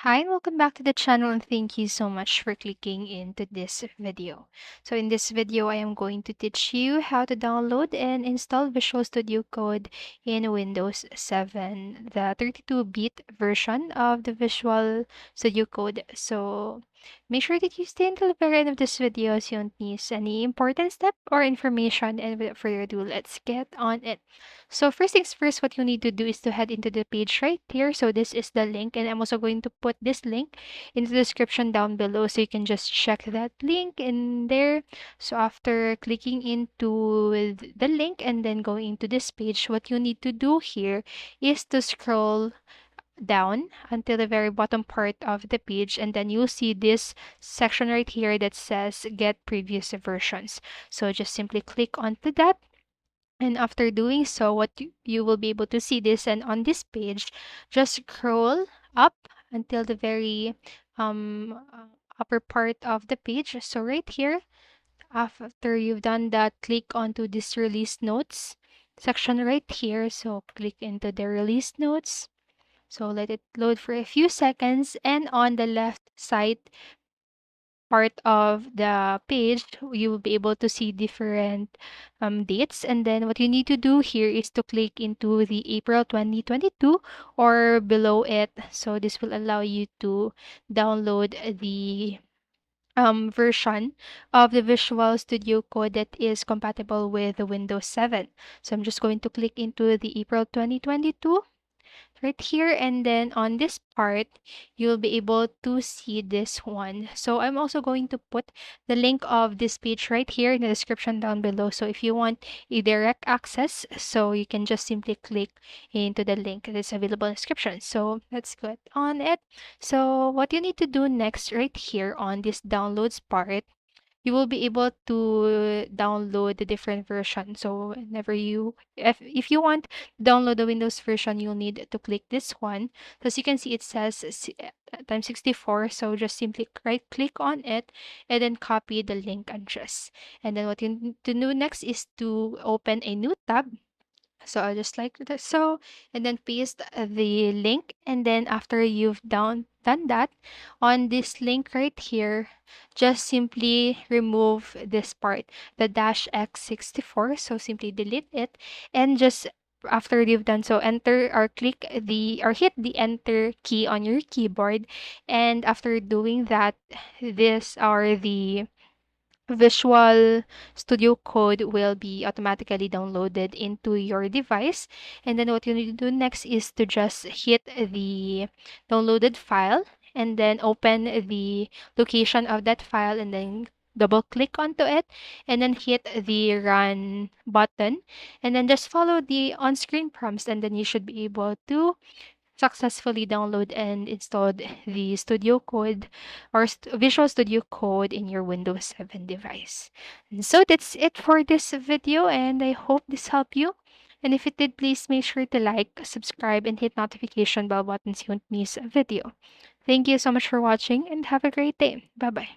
Hi and welcome back to the channel, and thank you so much for clicking into this video. So in this video, I am going to teach you how to download and install Visual Studio Code in Windows 7, the 32-bit version of the Visual Studio Code. So make sure that you stay until the very end of this video so you don't miss any important step or information. And without further ado, let's get on it. So first things first, what you need to do is to head into the page right here. So this is the link, and I'm also going to put this link in the description down below so you can just check that link in there. So after clicking into the link and then going into this page, what you need to do here is to scroll down until the very bottom part of the page, and then you'll see this section right here that says get previous versions. So just simply click onto that, and after doing so, what you will be able to see this, and on this page, just scroll up until the very upper part of the page. So right here, after you've done that, click onto this release notes section right here. So click into the release notes. So let it load for a few seconds, and on the left side part of the page, you will be able to see different dates. And then what you need to do here is to click into the April 2022 or below it. So this will allow you to download the version of the Visual Studio Code that is compatible with the Windows 7. So I'm just going to click into the April 2022 right here, and then on this part you'll be able to see this one. So I'm also going to put the link of this page right here in the description down below, so if you want a direct access, so you can just simply click into the link that's available in the description. So let's get on it. So what you need to do next right here on this downloads part, you will be able to download the different version. So whenever if you want to download the Windows version, you'll need to click this one. As you can see, it says times 64. So just simply right click on it and then copy the link address. And then what you need to do next is to open a new tab. So I'll just like that. So, and then paste the link. And then after you've done that, on this link right here, just simply remove this part, the dash x64. So simply delete it, and just after you've done so, enter or click the or hit the enter key on your keyboard. And after doing that, this are the Visual Studio Code will be automatically downloaded into your device. And then what you need to do next is to just hit the downloaded file and then open the location of that file and then double click onto it and then hit the run button and then just follow the on-screen prompts, and then you should be able to successfully download and installed the Studio Code or Visual Studio Code in your Windows 7 device. And so that's it for this video, and I hope this helped you. And if it did, please make sure to like, subscribe, and hit notification bell button so you don't miss a video. Thank you so much for watching and have a great day. Bye bye.